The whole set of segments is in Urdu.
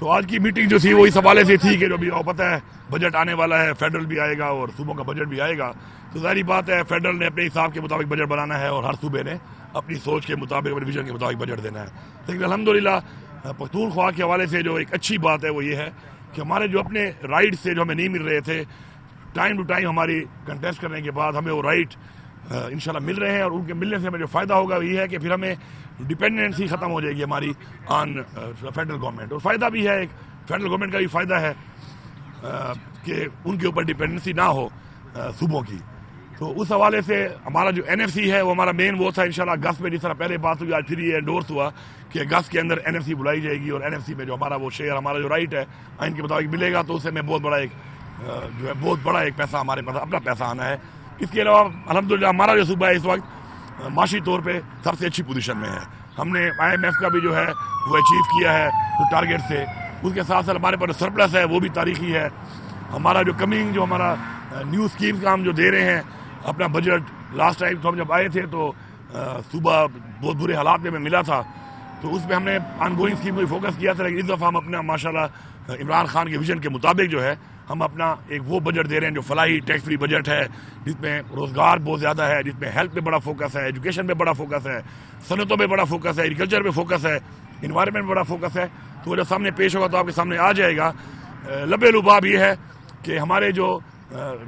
تو آج کی میٹنگ جو تھی وہ اس حوالے سے تھی کہ جو بھی پتہ ہے بجٹ آنے والا ہے، فیڈرل بھی آئے گا اور صوبوں کا بجٹ بھی آئے گا، تو ظاہری بات ہے فیڈرل نے اپنے حساب کے مطابق بجٹ بنانا ہے اور ہر صوبے نے اپنی سوچ کے مطابق، اپنے ویژن کے مطابق بجٹ دینا ہے. لیکن الحمدللہ پختونخوا کے حوالے سے جو ایک اچھی بات ہے وہ یہ ہے کہ ہمارے جو اپنے رائٹ سے جو ہمیں نہیں مل رہے تھے، ٹائم ٹو ٹائم ہماری کنٹیسٹ کرنے کے بعد ہمیں وہ رائٹ انشاءاللہ مل رہے ہیں، اور ان کے ملنے سے ہمیں جو فائدہ ہوگا وہ یہ ہے کہ پھر ہمیں ڈپینڈنسی ختم ہو جائے گی ہماری آن فیڈرل گورنمنٹ. اور فائدہ بھی ہے، ایک فیڈرل گورنمنٹ کا بھی فائدہ ہے کہ ان کے اوپر ڈپینڈنسی نہ ہو صوبوں کی. تو اس حوالے سے ہمارا جو این ایف سی ہے وہ ہمارا مین وہ تھا. انشاءاللہ اگست میں جس طرح پہلے بات ہوئی، آج پھر یہ انڈورس ہوا کہ اگست کے اندر این ایف سی بلائی جائے گی، اور این ایف سی میں جو ہمارا وہ شیئر، ہمارا جو رائٹ ہے آئین کے مطابق ملے گا، تو اس سے میں بہت بڑا ایک پیسہ ہمارے پاس اپنا پیسہ آنا ہے. اس کے علاوہ الحمدللہ ہمارا جو صوبہ ہے اس وقت معاشی طور پہ سب سے اچھی پوزیشن میں ہے. ہم نے آئی ایم ایف کا بھی جو ہے وہ اچیو کیا ہے جو ٹارگیٹ سے. اس کے ساتھ ساتھ ہمارے پاس جو سرپلس ہے وہ بھی تاریخی ہے. ہمارا جو کمنگ جو ہمارا نیو اسکیمز کا ہم جو دے رہے ہیں اپنا بجٹ، لاسٹ ٹائم تو ہم جب آئے تھے تو صوبہ بہت برے حالات میں ملا تھا، تو اس میں ہم نے آن گوئنگ اسکیم کو فوکس کیا تھا. لیکن اس دفعہ ہم اپنا ماشاءاللہ عمران خان کے ویژن کے مطابق جو ہے ہم اپنا ایک وہ بجٹ دے رہے ہیں جو فلاحی ٹیکس فری بجٹ ہے، جس میں روزگار بہت زیادہ ہے، جس میں ہیلتھ پہ بڑا فوکس ہے، ایجوکیشن پہ بڑا فوکس ہے، صنعتوں پہ بڑا فوکس ہے، ایگریکلچر پہ فوکس ہے، انوائرمنٹ پہ بڑا فوکس ہے. تو وہ جب سامنے پیش ہوگا تو آپ کے سامنے آ جائے گا. لبے لباب یہ ہے کہ ہمارے جو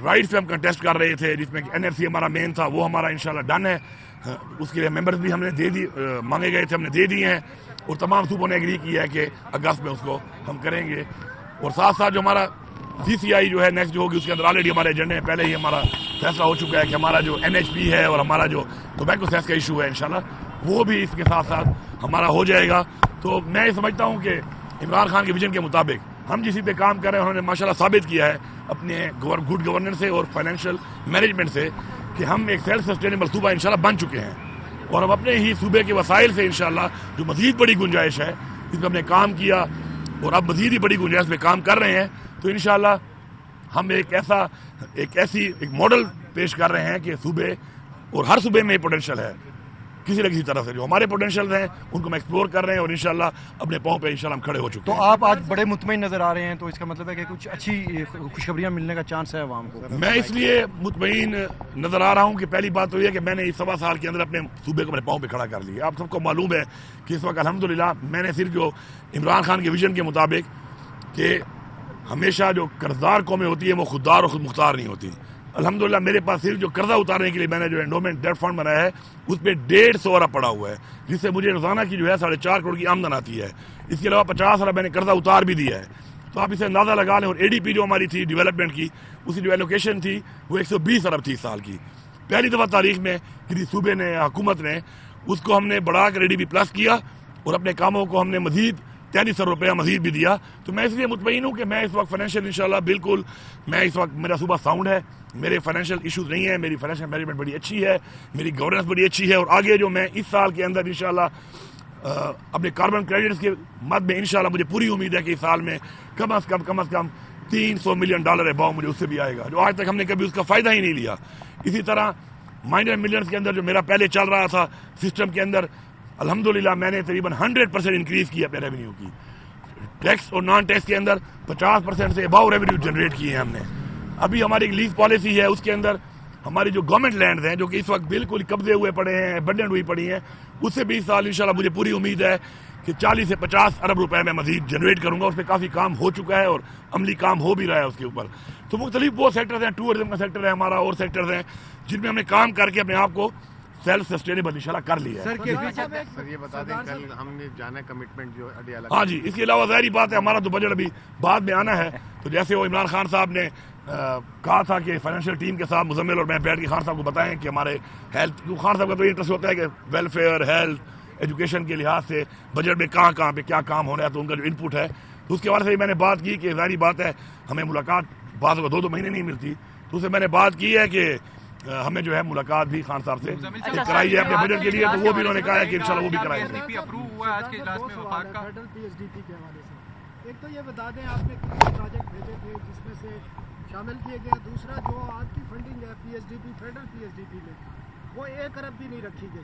رائٹس پہ ہم کنٹیسٹ کر رہے تھے، جس میں این ایف سی ہمارا مین تھا، وہ ہمارا انشاءاللہ ڈن ہے. اس کے لیے ممبرز بھی ہم نے دے دی، مانگے گئے تھے، ہم نے دے دیے ہیں، اور تمام صوبوں نے ایگری کیا ہے کہ اگست میں اس کو ہم کریں گے. اور ساتھ ساتھ جو ہمارا سی سی آئی جو ہے نیکسٹ جو ہوگی، اس کے اندر آلریڈی ہمارے ایجنڈے میں پہلے ہی ہمارا فیصلہ ہو چکا ہے کہ ہمارا جو این ایچ پی ہے اور ہمارا جو ٹوبیکو سیس کا ایشو ہے انشاءاللہ وہ بھی اس کے ساتھ ساتھ ہمارا ہو جائے گا. تو میں یہ سمجھتا ہوں کہ عمران خان کے ویژن کے مطابق ہم جسی پہ کام کر رہے ہیں، انہوں نے ماشاءاللہ ثابت کیا ہے اپنے گڈ گورننس سے اور فائنینشیل مینجمنٹ سے کہ ہم ایک سیلف سسٹینیبل صوبہ انشاءاللہ بن چکے ہیں. اور ہم اپنے ہی صوبے کے وسائل سے انشاءاللہ جو مزید بڑی گنجائش ہے جس میں ہم نے کام کیا اور اب مزید ہی بڑی گنجائش میں کام کر رہے ہیں، تو انشاءاللہ ہم ایک ایسی ماڈل پیش کر رہے ہیں کہ صوبے اور ہر صوبے میں پوٹینشیل ہے کسی نہ کسی طرح سے. جو ہمارے پوٹینشیل ہیں ان کو ہم ایکسپلور کر رہے ہیں، اور انشاءاللہ اپنے پاؤں پہ انشاءاللہ ہم کھڑے ہو چکے ہیں. تو آپ آج بڑے مطمئن نظر آ رہے ہیں، تو اس کا مطلب ہے کہ کچھ اچھی خوشخبریاں ملنے کا چانس ہے عوام کو؟ میں اس لیے مطمئن نظر آ رہا ہوں کہ پہلی بات تو یہ ہے کہ میں نے اس 1.25 سال کے اندر اپنے صوبے کو اپنے پاؤں پہ کھڑا کر لیا. آپ سب کو معلوم ہے کہ اس وقت الحمدللہ میں نے صرف جو عمران خان کے ویژن کے مطابق کہ ہمیشہ جو قرضدار قومیں ہوتی ہیں وہ خوددار اور خود مختار نہیں ہوتی، الحمدللہ میرے پاس صرف جو قرضہ اتارنے کے لیے میں نے جو انڈومنٹ ڈیٹ فنڈ بنایا ہے اس پہ 150 ارب پڑا ہوا ہے، جس سے مجھے روزانہ کی جو ہے 4.5 کروڑ کی آمدن آتی ہے. اس کے علاوہ 50 ارب میں نے قرضہ اتار بھی دیا ہے. تو آپ اسے اندازہ لگا لیں. اور اے ڈی پی جو ہماری تھی ڈیولپمنٹ کی، اس کی جو ایلوکیشن تھی وہ 120 ارب تھی اس سال کی. پہلی دفعہ تاریخ میں کسی صوبے نے، حکومت نے اس کو ہم نے بڑھا کر اے ڈی پی پلس کیا، اور اپنے کاموں کو ہم نے مزید 43 ارب روپیہ مزید بھی دیا. تو میں اس لیے مطمئن ہوں کہ میں اس وقت فائنینشیل انشاءاللہ بالکل، میں اس وقت میرا صوبہ ساؤنڈ ہے، میرے فائنینشیل ایشوز نہیں ہیں، میری فائنینشیل مینجمنٹ بڑی اچھی ہے، میری گورننس بڑی اچھی ہے. اور آگے جو میں اس سال کے اندر انشاءاللہ اپنے کاربن کریڈٹس کے مد میں انشاءاللہ مجھے پوری امید ہے کہ اس سال میں کم از کم $300 ملین اباؤ مجھے اس سے بھی آئے گا، جو آج تک ہم نے کبھی اس کا فائدہ ہی نہیں لیا. اسی طرح مائنر ملینز کے اندر جو میرا پہلے چل رہا تھا سسٹم کے اندر، الحمدللہ میں نے تقریباً 100% انکریز کیا اپنے ریونیو کی. ٹیکس اور نان ٹیکس کے اندر 50% سے اباؤ ریونیو جنریٹ کیے ہیں ہم نے. ابھی ہماری ایک لیز پالیسی ہے، اس کے اندر ہماری جو گورنمنٹ لینڈز ہیں جو کہ اس وقت بالکل قبضے ہوئے پڑے ہیں، ابنڈنٹ ہوئی پڑی ہیں، اس سے بھی اس سال انشاءاللہ مجھے پوری امید ہے کہ 40 سے 50 ارب روپے میں مزید جنریٹ کروں گا. اس پہ کافی کام ہو چکا ہے اور عملی کام ہو بھی رہا ہے اس کے اوپر. تو مختلف بہت سیکٹرز ہیں، ٹورزم کا سیکٹر ہے ہمارا، اور سیکٹرز ہیں جن میں ہم نے کام کر کے اپنے آپ کو سیلف سسٹینیبل انشاءاللہ کر لیا ہے. سر یہ بتا دیں کل ہم نے جانا کمٹمنٹ جو اڈیالہ. ہاں جی، اس کے علاوہ ظاہری بات ہے ہمارا تو بجٹ ابھی بعد میں آنا ہے. تو جیسے وہ عمران خان صاحب نے کہا تھا کہ فائنینشیل ٹیم کے ساتھ مزمل اور میں بیٹھ کے خان صاحب کو بتائیں کہ ہمارے ہیلتھ، خان صاحب کا تو یہ انٹرسٹ ہوتا ہے کہ ویلفیئر، ہیلتھ، ایجوکیشن کے لحاظ سے بجٹ میں کہاں پہ کیا کام ہونا ہے، تو ان کا جو ان پٹ ہے تو اس کے حوالے سے میں نے بات کی کہ ظاہری بات ہے ہمیں ملاقات بعض کو 2 مہینے نہیں ملتی. تو اسے میں نے بات کی ہے کہ ہمیں جو ہے ملاقات بھی خان صاحب سے کرائی ہے اپنے بجٹ کے لیے. تو وہ بھی انہوں نے کہا ہے کہ انشاءاللہ وہ بھی کرائیں گے. ایک تو یہ بتا دیں آپ نے کتنے پروجیکٹ بھیجے تھے جس میں سے شامل کیے گئے، دوسرا جو آپ کی فنڈنگ ہے P S D P, federal P S D P میں وہ 1 ارب بھی نہیں رکھی گئی.